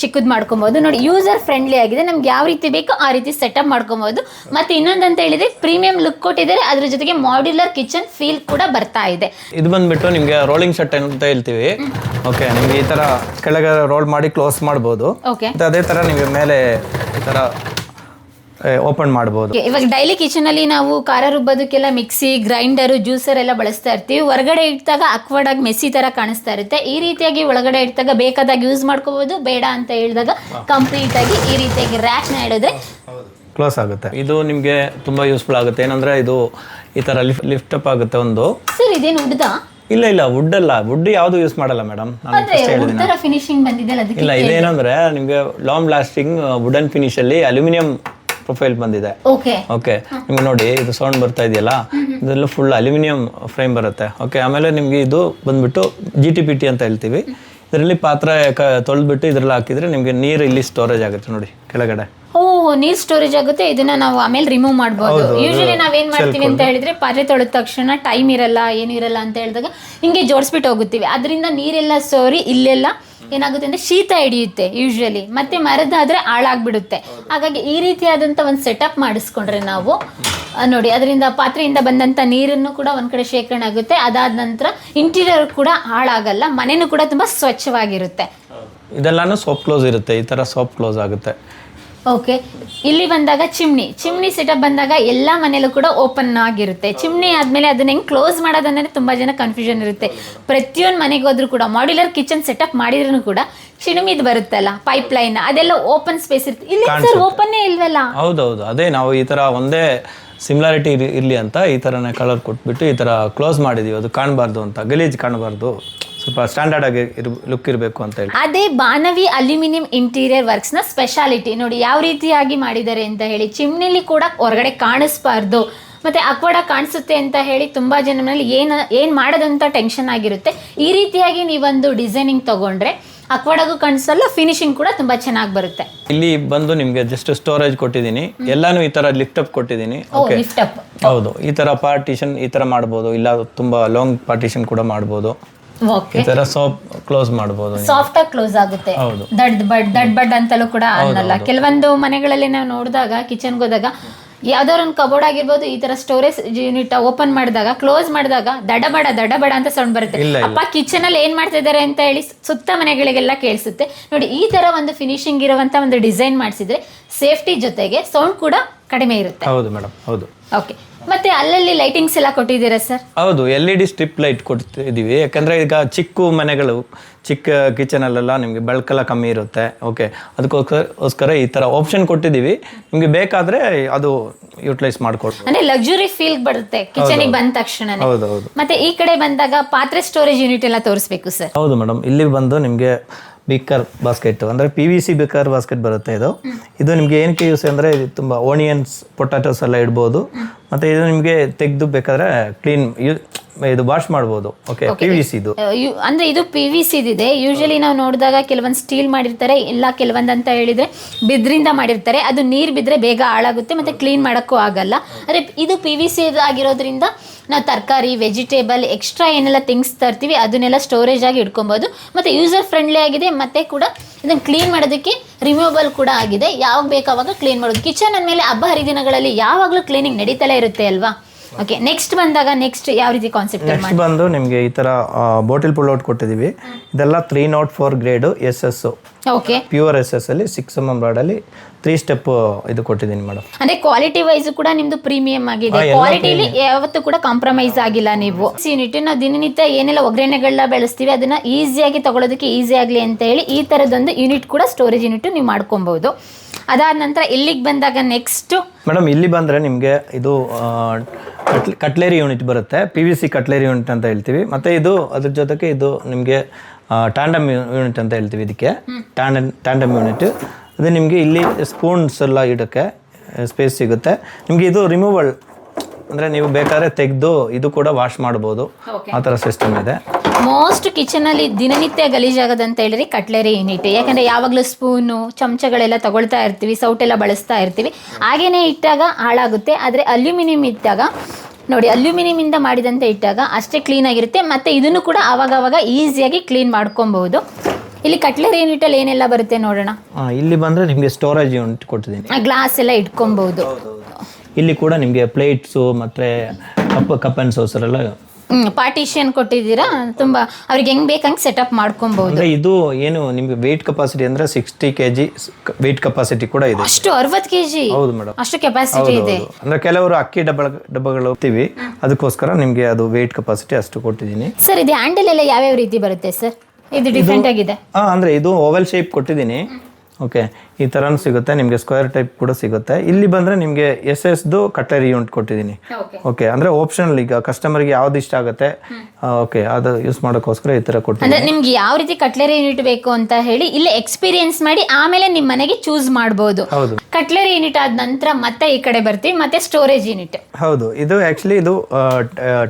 ಚಿಕ್ಕದು ಮಾಡ್ಕೊಬಹುದು. ನೋಡಿ, ಯೂಸರ್ ಫ್ರೆಂಡ್ಲಿ ಆಗಿದೆ. ನಮ್ಗೆ ಯಾವ ರೀತಿ ಬೇಕೋ ಆ ರೀತಿ ಸೆಟಪ್ ಮಾಡ್ಕೊಬಹುದು. ಮತ್ತೆ ಇನ್ನೊಂದಂತ ಹೇಳಿದ್ರೆ ಪ್ರೀಮಿಯಂ ಲುಕ್ ಕೊಟ್ಟಿದ್ದಾರೆ, ಅದ್ರ ಜೊತೆಗೆ ಮಾಡ್ಯುಲರ್ ಕಿಚನ್ ಫೀಲ್ ಕೂಡ ಬರ್ತಾ ಇದೆ. ಇದು ಬಂದ್ಬಿಟ್ಟು ನಿಮ್ಗೆ ರೋಲಿಂಗ್ ಸೆಟ್ ಅಂತ ಹೇಳ್ತೀವಿ. ಓಕೆ, ನಿಮ್ಗೆ ಈ ತರ ಕೆಳಗೆ ರೋಲ್ ಮಾಡಿ ಕ್ಲೋಸ್ ಮಾಡಬಹುದು. ಅದೇ ತರ ನಿಮಗೆ ಮೇಲೆ ಈ ತರ ಓಪನ್ ಮಾಡ್ಬೋದು. ಇವಾಗ ಡೈಲಿ ಕಿಚನ್ ಅಲ್ಲಿ ನಾವು ಖಾರ ರುಬ್ಬೋದಕ್ಕೆಲ್ಲ ಮಿಕ್ಸಿ, ಗ್ರೈಂಡರ್, ಜ್ಯೂಸರ್ ಎಲ್ಲ ಬಳಸ್ತಾ ಇರ್ತೀವಿ. ಹೊರಗಡೆ ಇಟ್ಟಾಗ ಅಕ್ವರ್ಡ್ ಆಗಿ ಮೆಸ್ಸಿ ತರ ಕಾಣಿಸ್ತಾ ಇರುತ್ತೆ. ಈ ರೀತಿಯಾಗಿ ಒಳಗಡೆ ಇಟ್ಟಾಗ ಬೇಕಾದಾಗ ಯೂಸ್ ಮಾಡ್ಕೋಬಹುದು, ಬೇಡ ಅಂತ ಹೇಳಿದಾಗ ಕಂಪ್ಲೀಟ್ ಆಗಿ ಈ ರೀತಿಯಾಗಿ ರ್ಯಾಕ್ ನ ಇಡಿದ್ರೆ ಕ್ಲೋಸ್ ಆಗುತ್ತೆ. ಇದು ನಿಮಗೆ ತುಂಬಾ ಯೂಸ್ಫುಲ್ ಆಗುತ್ತೆ. ಏನಂದ್ರೆ ಇದು ಈ ತರ ಲಿಫ್ಟ್ ಅಪ್ ಆಗುತ್ತೆ. ಒಂದು ಸರ್ ಇದೇನು ಉಡ್ದ? ಇಲ್ಲ ವುಡ್ ಅಲ್ಲ, ವುಡ್ ಯಾವುದು ಯೂಸ್ ಮಾಡಲ್ಲ ಮೇಡಮ್. ನಾನು ಫಿನಿಶಿಂಗ್ ಬಂದಿದೆ ಅದಕ್ಕೆ. ಇಲ್ಲ, ಇದೇನಂದ್ರೆ ನಿಮಗೆ ಲಾಂಗ್ ಲಾಸ್ಟಿಂಗ್ ವುಡನ್ ಫಿನಿಶ್ ಅಲ್ಲಿ ಅಲ್ಯೂಮಿನಿಯಂ ಪ್ರೊಫೈಲ್ ಬಂದಿದೆ. ಓಕೆ, ನಿಮ್ಗೆ ನೋಡಿ ಇದು ಸೌಂಡ್ ಬರ್ತಾ ಇದೆಯಲ್ಲ, ಇದೆಲ್ಲ ಫುಲ್ ಅಲ್ಯೂಮಿನಿಯಂ ಫ್ರೇಮ್ ಬರುತ್ತೆ. ಓಕೆ, ಆಮೇಲೆ ನಿಮ್ಗೆ ಇದು ಬಂದ್ಬಿಟ್ಟು GTPT ಅಂತ ಹೇಳ್ತೀವಿ. ಇದರಲ್ಲಿ ಪಾತ್ರೆ ತೊಳೆದ್ಬಿಟ್ಟು ಇದ್ರಲ್ಲಿ ಹಾಕಿದ್ರೆ ನಿಮ್ಗೆ ನೀರು ಇಲ್ಲಿ ಸ್ಟೋರೇಜ್ ಆಗುತ್ತೆ ನೋಡಿ ಕೆಳಗಡೆ. ನೀರ್ ಸ್ಟೋರೇಜ್ ಆಗುತ್ತೆ. ಇದನ್ನ ನಾವು ಆಮೇಲೆ ರಿಮೂವ್ ಮಾಡಬಹುದು. ಯೂಶಲಿ ನಾವೇನ್ ಮಾಡ್ತೀವಿ ಅಂತ ಹೇಳಿದ್ರೆ ಪಾತ್ರೆ ತೊಳೆದ ತಕ್ಷಣ ಟೈಮ್ ಇರಲ್ಲ, ಏನು ಇರಲ್ಲ ಅಂತ ಹೇಳಿದಾಗ ಹಿಂಗೆ ಜೋಡಿಸ್ಬಿಟ್ಟು ಹೋಗುತ್ತೀವಿ. ಅದರಿಂದ ನೀರೆಲ್ಲ ಸೋರಿ ಇಲ್ಲೆಲ್ಲ ಏನಾಗುತ್ತೆ ಅಂದ್ರೆ ಶೀತ ಹಿಡಿಯುತ್ತೆ ಯೂಶಲಿ. ಮತ್ತೆ ಮರದಾದ್ರೆ ಹಾಳಾಗ್ಬಿಡುತ್ತೆ. ಹಾಗಾಗಿ ಈ ರೀತಿಯಾದಂಥ ಒಂದು ಸೆಟಪ್ ಮಾಡಿಸ್ಕೊಂಡ್ರೆ ನಾವು ನೋಡಿ, ಅದರಿಂದ ಪಾತ್ರೆಯಿಂದ ಬಂದಂಥ ನೀರನ್ನು ಕೂಡ ಒಂದ್ ಕಡೆ ಶೇಖರಣೆ ಆಗುತ್ತೆ. ಅದಾದ ನಂತರ ಇಂಟೀರಿಯರ್ ಕೂಡ ಹಾಳಾಗಲ್ಲ, ಮನೆನೂ ಕೂಡ ತುಂಬಾ ಸ್ವಚ್ಛವಾಗಿರುತ್ತೆ. ಇದೆಲ್ಲಾನು ಸೋಪ್ ಕ್ಲೋಸ್ ಇರುತ್ತೆ. ಈ ತರ ಸೋಪ್ ಕ್ಲೋಸ್ ಆಗುತ್ತೆ. ಓಕೆ, ಇಲ್ಲಿ ಬಂದಾಗ ಚಿಮ್ನಿ ಸೆಟಪ್ ಬಂದಾಗ ಎಲ್ಲ ಮನೇಲೂ ಕೂಡ ಓಪನ್ ಆಗಿರುತ್ತೆ. ಚಿಮ್ನಿ ಆದಮೇಲೆ ಅದನ್ನ ಹೆಂಗೆ ಕ್ಲೋಸ್ ಮಾಡೋದಂದ್ರೆ ತುಂಬ ಜನ ಕನ್ಫ್ಯೂಷನ್ ಇರುತ್ತೆ. ಪ್ರತಿಯೊಂದು ಮನೆಗೆ ಹೋದ್ರೂ ಕೂಡ ಮಾಡ್ಯುಲರ್ ಕಿಚನ್ ಸೆಟಪ್ ಮಾಡಿದ್ರೂ ಕೂಡ ಚಿಮ್ನಿದು ಬರುತ್ತಲ್ಲ, ಪೈಪ್ ಲೈನ್, ಅದೆಲ್ಲ ಓಪನ್ ಸ್ಪೇಸ್ ಇರುತ್ತೆ. ಇಲ್ಲಿ ಸರ್ ಓಪನ್ನೇ ಇಲ್ವಲ್ಲ? ಹೌದೌದು, ಅದೇ ನಾವು ಈ ತರ ಒಂದೇ ಸಿಮಿಲಾರಿಟಿ ಇರಲಿ ಅಂತ ಈ ಥರನೇ ಕಲರ್ ಕೊಟ್ಬಿಟ್ಟು ಈ ಥರ ಕ್ಲೋಸ್ ಮಾಡಿದೀವಿ. ಅದು ಕಾಣಬಾರ್ದು ಅಂತ, ಗಲೀಜ್ ಕಾಣಬಾರ್ದು, ಸ್ವಲ್ಪ ಸ್ಟ್ಯಾಂಡರ್ಡ್ ಆಗಿ ಲುಕ್ ಇರಬೇಕು ಅಂತ ಹೇಳಿ. ಅದೇ ಬಾನವಿ ಅಲ್ಯೂಮಿನಿಯಂ ಇಂಟೀರಿಯರ್ ವರ್ಕ್ಸ್ ನ ಸ್ಪೆಷಾಲಿಟಿ ನೋಡಿ ಯಾವ ರೀತಿಯಾಗಿ ಮಾಡಿದ್ದಾರೆ ಅಂತ ಹೇಳಿ. ಚಿಮ್ನಿಲಿ ಕೂಡ ಹೊರಗಡೆ ಕಾಣಿಸ್ಬಾರ್ದು, ಮತ್ತೆ ಅಕ್ವರ್ಡ್ ಕಾಣಿಸುತ್ತೆ ಅಂತ ಹೇಳಿ ತುಂಬಾ ಜನ ಮನೇಲಿ ಏನ್ ಮಾಡೋದಂತ ಟೆನ್ಷನ್ ಆಗಿರುತ್ತೆ. ಈ ರೀತಿಯಾಗಿ ನೀವೊಂದು ಡಿಸೈನಿಂಗ್ ತಗೊಂಡ್ರೆ ಅಕ್ವರ್ಡ್ ಕಾಣಿಸಲ್ಲ, ಫಿನಿಶಿಂಗ್ ಕೂಡ ತುಂಬಾ ಚೆನ್ನಾಗಿ ಬರುತ್ತೆ. ಇಲ್ಲಿ ಬಂದು ನಿಮ್ಗೆ ಜಸ್ಟ್ ಸ್ಟೋರೇಜ್ ಕೊಟ್ಟಿದ್ದೀನಿ, ಎಲ್ಲಾನು ಈ ತರ ಲಿಫ್ಟ್ ಅಪ್ ಕೊಟ್ಟಿದ್ದೀನಿ. ಲಿಫ್ಟ್ ಅಪ್, ಹೌದು, ಈ ತರ ಪಾರ್ಟಿಷನ್ ಈ ತರ ಮಾಡಬಹುದು, ಇಲ್ಲ ತುಂಬಾ ಲಾಂಗ್ ಪಾರ್ಟಿಷನ್ ಕೂಡ ಮಾಡಬಹುದು. ಈ ತರ ಸಾಫ್ಟ್ ಕ್ಲೋಸ್ ಮಾಡಬಹುದು, ಸಾಫ್ಟ್ ಆಗಿ ಕ್ಲೋಸ್ ಆಗುತ್ತೆ. ದಡ್ ಬಡ್ ಅಂತಲೂ ಕೂಡ ಅನ್ನಲ್ಲ. ಕೆಲವೊಂದು ಮನೆಗಳಲ್ಲಿ ನಾವು ನೋಡಿದಾಗ ಕಿಚನ್ಗೆ ಹೋದಾಗ ಯಾವ್ದಾದ್ರು ಒಂದು ಕಬೋರ್ಡ್ ಆಗಿರ್ಬೋದು, ಈ ತರ ಸ್ಟೋರೇಜ್ ಯೂನಿಟ್ ಓಪನ್ ಮಾಡಿದಾಗ ಕ್ಲೋಸ್ ಮಾಡಿದಾಗ ದಡಬಡ ಅಂತ ಸೌಂಡ್ ಬರುತ್ತೆ. ಅಪ್ಪ ಕಿಚನ್ ಅಲ್ಲಿ ಏನ್ ಮಾಡ್ತಾ ಇದಾರೆ ಅಂತ ಹೇಳಿ ಸುತ್ತ ಮನೆಗಳಿಗೆಲ್ಲ ಕೇಳಿಸುತ್ತೆ ನೋಡಿ. ಈ ತರ ಒಂದು ಫಿನಿಶಿಂಗ್ ಇರುವಂತ ಒಂದು ಡಿಸೈನ್ ಮಾಡಿಸಿದ್ರೆ ಸೇಫ್ಟಿ ಜೊತೆಗೆ ಸೌಂಡ್ ಕೂಡ ಕಡಿಮೆ ಇರುತ್ತೆ. ಹೌದು ಮೇಡಮ್, ಹೌದು. ಓಕೆ, ಮತ್ತೆ ಅಲ್ಲಲ್ಲಿ ಲೈಟಿಂಗ್ಸ್ ಎಲ್ಲ ಕೊಟ್ಟಿದ್ದೀರಾ ಸರ್? ಹೌದು, LED ಸ್ಟ್ರಿಪ್ ಲೈಟ್ ಕೊಡ್ತಿದ್ದೀವಿ. ಯಾಕಂದ್ರೆ ಈಗ ಚಿಕ್ಕ ಮನೆಗಳು, ಚಿಕ್ಕ ಕಿಚನ್ ಅಲ್ಲೆಲ್ಲ ನಿಮ್ಗೆ ಬೆಳಕೆಲ್ಲ ಕಮ್ಮಿ ಇರುತ್ತೆ. ಓಕೆ, ಅದಕ್ಕೋಸ್ಕರ ಈ ತರ ಆಪ್ಷನ್ ಕೊಟ್ಟಿದ್ದೀವಿ. ನಿಮ್ಗೆ ಬೇಕಾದ್ರೆ ಅದು ಯೂಟಿಲೈಸ್ ಮಾಡ್ಕೊಡ್ಬೋದು. ಅಂದ್ರೆ ಲಕ್ಸುರಿ ಫೀಲ್ ಬರುತ್ತೆ ಕಿಚನಿಗೆ ಬಂದ ತಕ್ಷಣ. ಹೌದೌದು. ಮತ್ತೆ ಈ ಕಡೆ ಬಂದಾಗ ಪಾತ್ರೆ ಸ್ಟೋರೇಜ್ ಯೂನಿಟ್ ಎಲ್ಲ ತೋರಿಸ್ಬೇಕು ಸರ್. ಹೌದು ಮೇಡಮ್, ಇಲ್ಲಿ ಬಂದು ನಿಮ್ಗೆ ಬಿಕ್ಕರ್ ಬಾಸ್ಕೆಟ್ ಅಂದ್ರೆ PVC ಬಿಕ್ಕರ್ ಬಾಸ್ಕೆಟ್ ಬರುತ್ತೆ. ಇದು ನಿಮ್ಗೆ ಏನಕ್ಕೆ ಯೂಸ್ ಅಂದ್ರೆ ತುಂಬಾ ಓನಿಯನ್ಸ್, ಪೊಟ್ಯಾಟೋಸ್ ಎಲ್ಲ ಇಡ್ಬೋದು. ಮತ್ತೆ ಇದು ನಿಮ್ಗೆ ತೆಗೆದು ಬೇಕಾದ್ರೆ ಕ್ಲೀನ್ ಇದು ವಾಶ್ ಮಾಡ್ಬೋದು. ಓಕೆ, PVC ಇದು ಅಂದ್ರೆ ಇದು PVC ಇದೆ. ಯೂಶಲಿ ನಾವು ನೋಡಿದಾಗ ಕೆಲವೊಂದು ಸ್ಟೀಲ್ ಮಾಡಿರ್ತಾರೆ, ಇಲ್ಲ ಕೆಲವೊಂದು ಅಂತ ಹೇಳಿದ್ರೆ ಬಿದ್ರಿಂದ ಮಾಡಿರ್ತಾರೆ. ಅದು ನೀರು ಬಿದ್ದರೆ ಬೇಗ ಹಾಳಾಗುತ್ತೆ, ಮತ್ತೆ ಕ್ಲೀನ್ ಮಾಡೋಕ್ಕೂ ಆಗಲ್ಲ. ಆದರೆ ಇದು PVC ಆಗಿರೋದ್ರಿಂದ ನಾವು ತರಕಾರಿ, ವೆಜಿಟೇಬಲ್, ಎಕ್ಸ್ಟ್ರಾ ಏನೆಲ್ಲ ಥಿಂಗ್ಸ್ ತರ್ತೀವಿ ಅದನ್ನೆಲ್ಲ ಸ್ಟೋರೇಜ್ ಆಗಿ ಇಟ್ಕೊಬೋದು. ಮತ್ತು ಯೂಸರ್ ಫ್ರೆಂಡ್ಲಿ ಆಗಿದೆ, ಮತ್ತು ಕೂಡ ಇದನ್ನು ಕ್ಲೀನ್ ಮಾಡೋದಕ್ಕೆ ರಿಮೂವಬಲ್ ಕೂಡ ಆಗಿದೆ. ಯಾವಾಗ ಬೇಕಾವಾಗ ಕ್ಲೀನ್ ಮಾಡೋದು. ಕಿಚನ್ ಅಂದಮೇಲೆ ಹಬ್ಬ ಹರಿದಿನಗಳಲ್ಲಿ ಯಾವಾಗಲೂ ಕ್ಲೀನಿಂಗ್ ನಡೀತಲೇ ಇರುತ್ತೆ ಅಲ್ವಾ? ಓಕೆ, ನೆಕ್ಸ್ಟ್ ಬಂದಾಗ ನೆಕ್ಸ್ಟ್ ಯಾವ ರೀತಿ ಕಾನ್ಸೆಪ್ಟ್? ನೆಕ್ಸ್ಟ್ ಬಂದು ನಿಮಗೆ ಈ ತರ ಬಾಟಲ್ ಪುಲ್ ಔಟ್ ಕೊಟ್ಟಿದ್ದೀವಿ. ಇದೆಲ್ಲ 304 grade SS. Okay, pure SS ಅಲ್ಲಿ 6 mm ರಾಡ್ ಅಲ್ಲಿ 3 ಸ್ಟೆಪ್ ಇದು ಕೊಟ್ಟಿದ್ದೀನಿ ಮೇಡಮ್. ಅಂದ್ರೆ ಕ್ವಾಲಿಟಿ ವೈಸ್ ಕೂಡ ನಿಮ್ದು ಪ್ರೀಮಿಯಂ ಆಗಿದೆ. ಕ್ವಾಲಿಟಿಲಿ ಯಾವತ್ತೂ ಕೂಡ ಕಾಂಪ್ರಮೈಸ್ ಆಗಿಲ್ಲ ನೀವು. ಯೂನಿಟ್ ನಾವು ದಿನನಿತ್ಯ ಏನೆಲ್ಲ ಒಗ್ಗರಣೆಗಳನ್ನ ಬೆಳೆಸ್ತೀವಿ ಅದನ್ನ ಈಸಿಯಾಗಿ ತಗೊಳ್ಳೋದಕ್ಕೆ ಈಸಿ ಆಗಲಿ ಅಂತ ಹೇಳಿ ಈ ತರದೊಂದು ಯೂನಿಟ್ ಕೂಡ ಸ್ಟೋರೇಜ್ ಯೂನಿಟ್ ನೀವು ಮಾಡ್ಕೊಬಹುದು. ಅದಾದ ನಂತರ ಇಲ್ಲಿಗೆ ಬಂದಾಗ ನೆಕ್ಸ್ಟ್ ಮೇಡಮ್, ಇಲ್ಲಿ ಬಂದರೆ ನಿಮಗೆ ಇದು ಕಟ್ಲೇರಿ ಯೂನಿಟ್ ಬರುತ್ತೆ. PVC ಕಟ್ಲೇರಿ ಯೂನಿಟ್ ಅಂತ ಹೇಳ್ತೀವಿ. ಮತ್ತು ಇದು ಅದ್ರ ಜೊತೆಗೆ ಇದು ನಿಮಗೆ ಟ್ಯಾಂಡಮ್ ಯೂನಿಟ್ ಅಂತ ಹೇಳ್ತೀವಿ. ಇದಕ್ಕೆ ಟ್ಯಾಂಡಮ್ ಯೂನಿಟ್. ಅದು ನಿಮಗೆ ಇಲ್ಲಿ ಸ್ಪೂನ್ಸ್ ಎಲ್ಲ ಇಡೋಕ್ಕೆ ಸ್ಪೇಸ್ ಸಿಗುತ್ತೆ. ನಿಮಗೆ ಇದು ರಿಮೂವಲ್, ಅಂದರೆ ನೀವು ಬೇಕಾದ್ರೆ ತೆಗೆದು ಇದು ಕೂಡ ವಾಶ್ ಮಾಡ್ಬೋದು. ಆ ಥರ ಸಿಸ್ಟಮ್ ಇದೆ. ಮೋಸ್ಟ್ ಕಿಚನಲ್ಲಿ ದಿನನಿತ್ಯ ಗಲೀಜಾಗದಂತ ಹೇಳಿದ್ರೆ ಕಟ್ಲೆರಿ ಯೂನಿಟ್. ಯಾಕಂದರೆ ಯಾವಾಗಲೂ ಸ್ಪೂನು, ಚಮಚಗಳೆಲ್ಲ ತಗೊಳ್ತಾ ಇರ್ತೀವಿ, ಸೌಟೆಲ್ಲ ಬಳಸ್ತಾ ಇರ್ತೀವಿ. ಹಾಗೇನೆ ಇಟ್ಟಾಗ ಹಾಳಾಗುತ್ತೆ. ಆದರೆ ಅಲ್ಯೂಮಿನಿಯಂ ಇಟ್ಟಾಗ ನೋಡಿ, ಅಲ್ಯೂಮಿನಿಯಮಿಂದ ಮಾಡಿದಂತೆ ಇಟ್ಟಾಗ ಅಷ್ಟೇ ಕ್ಲೀನಾಗಿರುತ್ತೆ. ಮತ್ತು ಇದನ್ನು ಕೂಡ ಆವಾಗವಾಗ ಈಸಿಯಾಗಿ ಕ್ಲೀನ್ ಮಾಡ್ಕೊಬಹುದು. ಇಲ್ಲಿ ಕಟ್ಲೆರಿ ಯೂನಿಟಲ್ಲಿ ಏನೆಲ್ಲ ಬರುತ್ತೆ ನೋಡೋಣ. ಇಲ್ಲಿ ಬಂದರೆ ನಿಮಗೆ ಸ್ಟೋರೇಜ್ ಯೂನಿಟ್ ಕೊಟ್ಟಿದ್ದೀನಿ. ಗ್ಲಾಸ್ ಎಲ್ಲ ಇಟ್ಕೊಬಹುದು. ಇಲ್ಲಿ ಕೂಡ ನಿಮಗೆ ಪ್ಲೇಟ್ಸು ಮತ್ತು ಕಪ್ ಆ್ಯಂಡ್ ಸಾಸರ್ ಎಲ್ಲ ಪಾರ್ಟಿಷನ್ ಕೊಟ್ಟಿದ್ದೀರಾ, ತುಂಬಾ ಅವ್ರಿಗೆ ಹೆಂಗ್ ಬೇಕಂಗೆ ಸೆಟಪ್ ಮಾಡ್ಕೊಬಹುದು. ಅಂದ್ರೆ ಇದು ಏನು ನಿಮ್ಗೆ ವೆಯ್ಟ್ ಕೆಪಾಸಿಟಿ ಅಂದ್ರೆ 60 kg ವೆಯ್ಟ್ ಕೆಪಾಸಿಟಿ ಕೂಡ ಇದೆ. ಅಷ್ಟು 60 kg? ಹೌದು ಮೇಡಮ್, ಅಷ್ಟು ಕೆಪಾಸಿಟಿ ಇದೆ. ಅಂದ್ರೆ ಕೆಲವರು ಅಕ್ಕಿ ಡಬ್ಬಗಳು ಹೋಗ್ತೀವಿ, ಅದಕ್ಕೋಸ್ಕರ ನಿಮ್ಗೆ ಅದು ವೆಯ್ಟ್ ಕೆಪಾಸಿಟಿ ಅಷ್ಟು ಕೊಟ್ಟಿದ್ದೀನಿ. ಸರ್ ಇದು ಹ್ಯಾಂಡಲ್ ಎಲ್ಲ ಯಾವ್ಯಾವ ರೀತಿ ಬರುತ್ತೆ ಸರ್? ಇದು ಡಿಫ್ರೆಂಟ್ ಆಗಿದೆ. ಅಂದ್ರೆ ಇದು ಓವಲ್ ಶೇಪ್ ಕೊಟ್ಟಿದ್ದೀನಿ. ಓಕೆ, ಈ ಥರನೂ ಸಿಗುತ್ತೆ ನಿಮಗೆ, ಸ್ಕ್ವೇರ್ ಟೈಪ್ ಕೂಡ ಸಿಗುತ್ತೆ. ಇಲ್ಲಿ ಬಂದರೆ ನಿಮಗೆ ಎಸ್ಎಸ್ದು ಕಟ್ಲರಿ ಯೂನಿಟ್ ಕೊಟ್ಟಿದ್ದೀನಿ. ಓಕೆ, ಅಂದರೆ ಆಪ್ಷನಲ್, ಈಗ ಕಸ್ಟಮರ್ಗೆ ಯಾವ್ದು ಇಷ್ಟ ಆಗುತ್ತೆ ಓಕೆ ಅದು ಯೂಸ್ ಮಾಡೋಕ್ಕೋಸ್ಕರ ಈ ಥರ ಕೊಟ್ಟಿದ್ದೀನಿ. ಅಂದರೆ ನಿಮ್ಗೆ ಯಾವ ರೀತಿ ಕಟ್ಲರಿ ಯೂನಿಟ್ ಬೇಕು ಅಂತ ಹೇಳಿ ಇಲ್ಲೇ ಎಕ್ಸ್ಪೀರಿಯನ್ಸ್ ಮಾಡಿ ಆಮೇಲೆ ನಿಮ್ಮ ಮನೆಗೆ ಚೂಸ್ ಮಾಡ್ಬೋದು. ಹೌದು, ಕಟ್ಲರಿ ಯೂನಿಟ್ ಆದ ನಂತರ ಮತ್ತೆ ಈ ಕಡೆ ಬರ್ತೀವಿ, ಮತ್ತೆ ಸ್ಟೋರೇಜ್ ಯೂನಿಟ್. ಹೌದು, ಇದು ಆ್ಯಕ್ಚುಲಿ ಇದು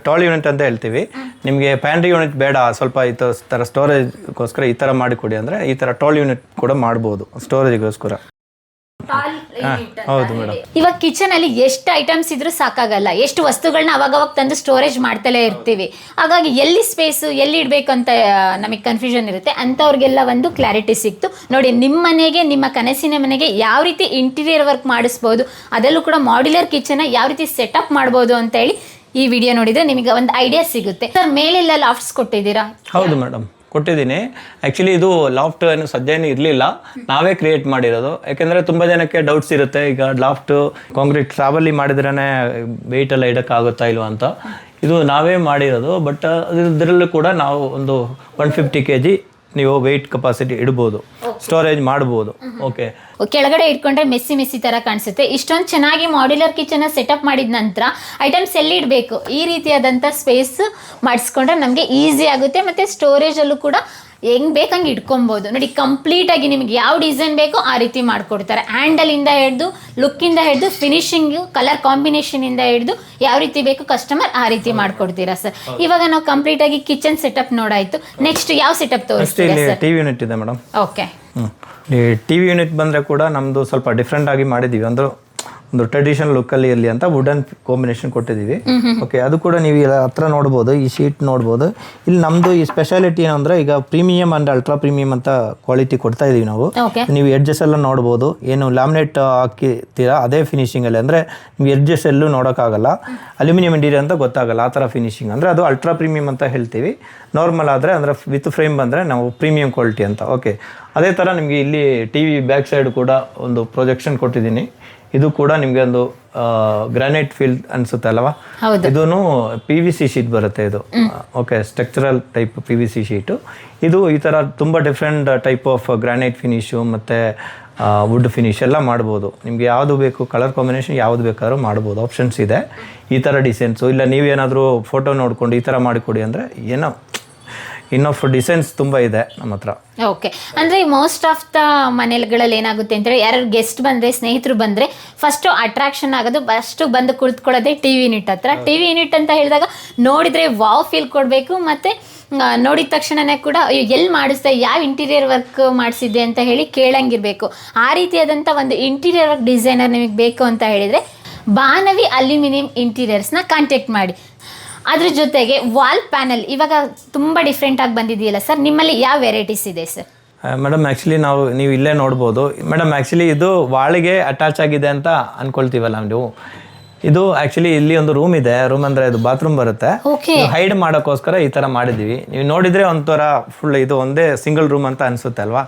ಟಾಲ್ ಯೂನಿಟ್ ಅಂತ ಹೇಳ್ತೀವಿ. ನಿಮಗೆ ಪ್ಯಾಂಟ್ರಿ ಯೂನಿಟ್ ಬೇಡ, ಸ್ವಲ್ಪ ಈ ಥರ ಸ್ಟೋರೇಜ್ಗೋಸ್ಕರ ಈ ಥರ ಮಾಡಿಕೊಡಿ ಅಂದರೆ ಈ ಥರ ಟಾಲ್ ಯೂನಿಟ್ ಕೂಡ ಮಾಡ್ಬೋದು ಸ್ಟೋರೇಜ್ಗೋಸ್ಕರ. ಹೌದು ಮೇಡಮ್. ಇವಾಗ ಕಿಚನ್ ಅಲ್ಲಿ ಎಷ್ಟು ಐಟಮ್ಸ್ ಇದ್ರೂ ಸಾಕಾಗಲ್ಲ, ಎಷ್ಟು ವಸ್ತುಗಳನ್ನ ಅವಾಗವಾಗ ತಂದು ಸ್ಟೋರೇಜ್ ಮಾಡ್ತಲೇ ಇರ್ತೀವಿ. ಹಾಗಾಗಿ ಎಲ್ಲಿ ಸ್ಪೇಸ್ ಎಲ್ಲಿ ಇಡಬೇಕು ಅಂತ ನಮಗೆ ಕನ್ಫ್ಯೂಷನ್ ಇರುತ್ತೆ. ಅಂಥವ್ರಿಗೆಲ್ಲ ಒಂದು ಕ್ಲಾರಿಟಿ ಸಿಕ್ತು ನೋಡಿ. ನಿಮ್ಮ ಮನೆಗೆ, ನಿಮ್ಮ ಕನಸಿನ ಮನೆಗೆ ಯಾವ ರೀತಿ ಇಂಟೀರಿಯರ್ ವರ್ಕ್ ಮಾಡಿಸ್ಬೋದು, ಅದರಲ್ಲೂ ಕೂಡ ಮಾಡ್ಯುಲರ್ ಕಿಚನ್ ಯಾವ ರೀತಿ ಸೆಟಪ್ ಮಾಡ್ಬೋದು ಅಂತ ಹೇಳಿ ಈ ವಿಡಿಯೋ ನೋಡಿದ್ರೆ ನಿಮಗೆ ಒಂದು ಐಡಿಯಾ ಸಿಗುತ್ತೆ. ಸರ್ ಮೇಲೆಲ್ಲ ಲಾಫ್ಟ್ಸ್ ಕೊಟ್ಟಿದ್ದೀರಾ? ಹೌದು ಮೇಡಮ್, ಕೊಟ್ಟಿದ್ದೀನಿ. ಆ್ಯಕ್ಚುಲಿ ಇದು ಲಾಫ್ಟ್ ಏನು ಸದ್ಯ ಇರಲಿಲ್ಲ, ನಾವೇ ಕ್ರಿಯೇಟ್ ಮಾಡಿರೋದು. ಯಾಕೆಂದರೆ ತುಂಬ ಜನಕ್ಕೆ ಡೌಟ್ಸ್ ಇರುತ್ತೆ, ಈಗ ಲಾಫ್ಟ್ ಕಾಂಕ್ರೀಟ್ ಸ್ಲಾಬಲ್ಲಿ ಮಾಡಿದ್ರೇ ವೆಯ್ಟ್ ಎಲ್ಲ ಇಡೋಕ್ಕಾಗುತ್ತಾ ಇಲ್ವಾ ಅಂತ. ಇದು ನಾವೇ ಮಾಡಿರೋದು. ಬಟ್ ಇದರಲ್ಲೂ ಕೂಡ ನಾವು ಒಂದು 150 kg ನೀವು ವೆಯ್ಟ್ ಕೆಪಾಸಿಟಿ ಇಡ್ಬೋದು, ಸ್ಟೋರೇಜ್ ಮಾಡ್ಬೋದು. ಓಕೆ, ಕೆಳಗಡೆ ಇಟ್ಕೊಂಡ್ರೆ ಮೆಸ್ಸಿ ತರ ಕಾಣಿಸುತ್ತೆ. ಇಷ್ಟೊಂದು ಚೆನ್ನಾಗಿ ಮಾಡ್ಯುಲರ್ ಕಿಚನ್ ಸೆಟಪ್ ಮಾಡಿದ ನಂತರ ಐಟಮ್ಸ್ ಎಲ್ಲಿ ಇಡಬೇಕು, ಈ ರೀತಿಯಾದಂಥ ಸ್ಪೇಸ್ ಮಾಡಿಸ್ಕೊಂಡ್ರೆ ನಮಗೆ ಈಸಿ ಆಗುತ್ತೆ. ಮತ್ತು ಸ್ಟೋರೇಜಲ್ಲೂ ಕೂಡ ಹೆಂಗೆ ಬೇಕಂಗೆ ಇಟ್ಕೊಬೋದು ನೋಡಿ. ಕಂಪ್ಲೀಟಾಗಿ ನಿಮಗೆ ಯಾವ ಡಿಸೈನ್ ಬೇಕೋ ಆ ರೀತಿ ಮಾಡಿಕೊಡ್ತಾರೆ. ಹ್ಯಾಂಡಲಿಂದ ಹಿಡಿದು, ಲುಕ್ಕಿಂದ ಹಿಡಿದು, ಫಿನಿಶಿಂಗು, ಕಲರ್ ಕಾಂಬಿನೇಷನಿಂದ ಹಿಡಿದು ಯಾವ ರೀತಿ ಬೇಕು ಕಸ್ಟಮರ್ ಆ ರೀತಿ ಮಾಡ್ಕೊಡ್ತೀರಾ ಸರ್. ಇವಾಗ ನಾವು ಕಂಪ್ಲೀಟಾಗಿ ಕಿಚನ್ ಸೆಟಪ್ ನೋಡಾಯಿತು. ನೆಕ್ಸ್ಟ್ ಯಾವ ಸೆಟಪ್ ತೋರಿಸ್ತೀರಾ ಸರ್? ಟಿವಿ ಯೂನಿಟ್ ಇದೆ ಮೇಡಮ್. ಓಕೆ, ಈ ಟಿವಿ ಯೂನಿಟ್ ಬಂದರೆ ಕೂಡ ನಮ್ಮದು ಸ್ವಲ್ಪ ಡಿಫ್ರೆಂಟ್ ಆಗಿ ಮಾಡಿದ್ದೀವಿ. ಅಂದ್ರೆ ಒಂದು ಟ್ರೆಡಿಷನಲ್ ಲುಕ್ಕಲ್ಲಿ ಇರಲಿ ಅಂತ ವುಡನ್ ಕಾಂಬಿನೇಷನ್ ಕೊಟ್ಟಿದ್ದೀವಿ. ಓಕೆ, ಅದು ಕೂಡ ನೀವು ಹತ್ರ ನೋಡ್ಬೋದು, ಈ ಶೀಟ್ ನೋಡ್ಬೋದು. ಇಲ್ಲಿ ನಮ್ಮದು ಈ ಸ್ಪೆಷಾಲಿಟಿ ಏನಂದರೆ, ಈಗ ಪ್ರೀಮಿಯಂ ಅಂಡ್ ಅಲ್ಟ್ರಾ ಪ್ರೀಮಿಯಂ ಅಂತ ಕ್ವಾಲಿಟಿ ಕೊಡ್ತಾ ಇದೀವಿ ನಾವು. ನೀವು ಎಡ್ಜಸ್ ಎಲ್ಲ ನೋಡ್ಬೋದು, ಏನು ಲ್ಯಾಮಿನೇಟ್ ಹಾಕಿರ್ತೀರಾ ಅದೇ ಫಿನಿಶಿಂಗಲ್ಲಿ. ಅಂದರೆ ನೀವು ಎಡ್ಜಸ್ ಎಲ್ಲೂ ನೋಡೋಕ್ಕಾಗಲ್ಲ, ಅಲ್ಯೂಮಿನಿಯಂ ಇಂಟೀರಿಯರ್ ಅಂತ ಗೊತ್ತಾಗಲ್ಲ, ಆ ಥರ ಫಿನಿಶಿಂಗ್. ಅಂದರೆ ಅದು ಅಲ್ಟ್ರಾ ಪ್ರೀಮಿಯಂ ಅಂತ ಹೇಳ್ತೀವಿ. ನಾರ್ಮಲ್ ಆದರೆ ಅಂದರೆ ವಿತ್ ಫ್ರೇಮ್ ಬಂದರೆ ನಾವು ಪ್ರೀಮಿಯಂ ಕ್ವಾಲಿಟಿ ಅಂತ. ಓಕೆ, ಅದೇ ಥರ ನಿಮಗೆ ಇಲ್ಲಿ ಟಿ ವಿ ಬ್ಯಾಕ್ ಸೈಡ್ ಕೂಡ ಒಂದು ಪ್ರೊಜೆಕ್ಷನ್ ಕೊಟ್ಟಿದ್ದೀನಿ. ಇದು ಕೂಡ ನಿಮಗೆ ಒಂದು ಗ್ರಾನೈಟ್ ಫೀಲ್ಡ್ ಅನ್ಸುತ್ತೆ ಅಲ್ವಾ? ಇದೂ PVC ಶೀಟ್ ಬರುತ್ತೆ ಇದು. Okay, structural type PVC sheet. ಇದು ಈ ಥರ ತುಂಬ different type of granite finish ಮತ್ತು ವುಡ್ ಫಿನಿಶ್ ಎಲ್ಲ ಮಾಡ್ಬೋದು. ನಿಮಗೆ ಯಾವುದು ಬೇಕು, ಕಲರ್ ಕಾಂಬಿನೇಷನ್ ಯಾವುದು ಬೇಕಾದ್ರೂ ಮಾಡ್ಬೋದು, ಆಪ್ಷನ್ಸ್ ಇದೆ. ಈ ಥರ ಡಿಸೈನ್ಸು, ಇಲ್ಲ ನೀವೇನಾದರೂ ಫೋಟೋ ನೋಡ್ಕೊಂಡು ಈ ಥರ ಮಾಡಿಕೊಡಿ ಅಂದರೆ ಏನೋ ಇನ್ನೊಫ್ ಡಿಸೈನ್ಸ್ ತುಂಬ ಇದೆ ನಮ್ಮ ಹತ್ರ. ಓಕೆ, ಅಂದರೆ ಮೋಸ್ಟ್ ಆಫ್ ದ ಮನೆಗಳಲ್ಲಿ ಏನಾಗುತ್ತೆ ಅಂತೇಳಿ, ಯಾರು ಗೆಸ್ಟ್ ಬಂದರೆ, ಸ್ನೇಹಿತರು ಬಂದರೆ ಫಸ್ಟು ಅಟ್ರಾಕ್ಷನ್ ಆಗೋದು, ಫಸ್ಟು ಬಂದು ಕುಳಿತುಕೊಳ್ಳೋದೇ ಟಿವಿ ಯೂನಿಟ್ ಹತ್ರ. ಟಿವಿ ಯೂನಿಟ್ ಅಂತ ಹೇಳಿದಾಗ ನೋಡಿದರೆ ವಾವ್ ಫೀಲ್ ಕೊಡಬೇಕು. ಮತ್ತು ನೋಡಿದ ತಕ್ಷಣನೇ ಕೂಡ ಎಲ್ಲಿ ಮಾಡಿಸ್ದೆ, ಯಾವ ಇಂಟೀರಿಯರ್ ವರ್ಕ್ ಮಾಡಿಸಿದ್ದೆ ಅಂತ ಹೇಳಿ ಕೇಳಂಗಿರಬೇಕು. ಆ ರೀತಿಯಾದಂಥ ಒಂದು ಇಂಟೀರಿಯರ್ ವರ್ಕ್ ಡಿಸೈನರ್ ನಿಮಗೆ ಬೇಕು ಅಂತ ಹೇಳಿದರೆ ಬಾನವಿ ಅಲ್ಯೂಮಿನಿಯಂ ಇಂಟೀರಿಯರ್ಸ್ನ ಕಾಂಟ್ಯಾಕ್ಟ್ ಮಾಡಿ. ಅದ್ರ ಜೊತೆಗೆ ವಾಲ್ ಪ್ಯಾನಲ್ ಇವಾಗ ತುಂಬ ಡಿಫ್ರೆಂಟಾಗಿ ಬಂದಿದೆಯಲ್ಲ ಸರ್, ನಿಮ್ಮಲ್ಲಿ ಯಾವ ವೆರೈಟೀಸ್ ಇದೆ ಸರ್? ಮೇಡಮ್, ಆ್ಯಕ್ಚುಲಿ ನೀವು ಇಲ್ಲೇ ನೋಡ್ಬೋದು ಮೇಡಮ್. ಆ್ಯಕ್ಚುಲಿ ಇದು ವಾಳಿಗೆ ಅಟ್ಯಾಚ್ ಆಗಿದೆ ಅಂತ ಅಂದ್ಕೊಳ್ತೀವಲ್ಲ ನೀವು. ಇದು ಆ್ಯಕ್ಚುಲಿ ಇಲ್ಲಿ ಒಂದು ರೂಮ್ ಇದೆ. ರೂಮ್ ಅಂದರೆ ಇದು ಬಾತ್ರೂಮ್ ಬರುತ್ತೆ. ಹೈಡ್ ಮಾಡೋಕ್ಕೋಸ್ಕರ ಈ ಥರ ಮಾಡಿದ್ದೀವಿ. ನೀವು ನೋಡಿದರೆ ಒಂಥರ ಫುಲ್ ಇದು ಒಂದೇ ಸಿಂಗಲ್ ರೂಮ್ ಅಂತ ಅನಿಸುತ್ತೆ ಅಲ್ವಾ?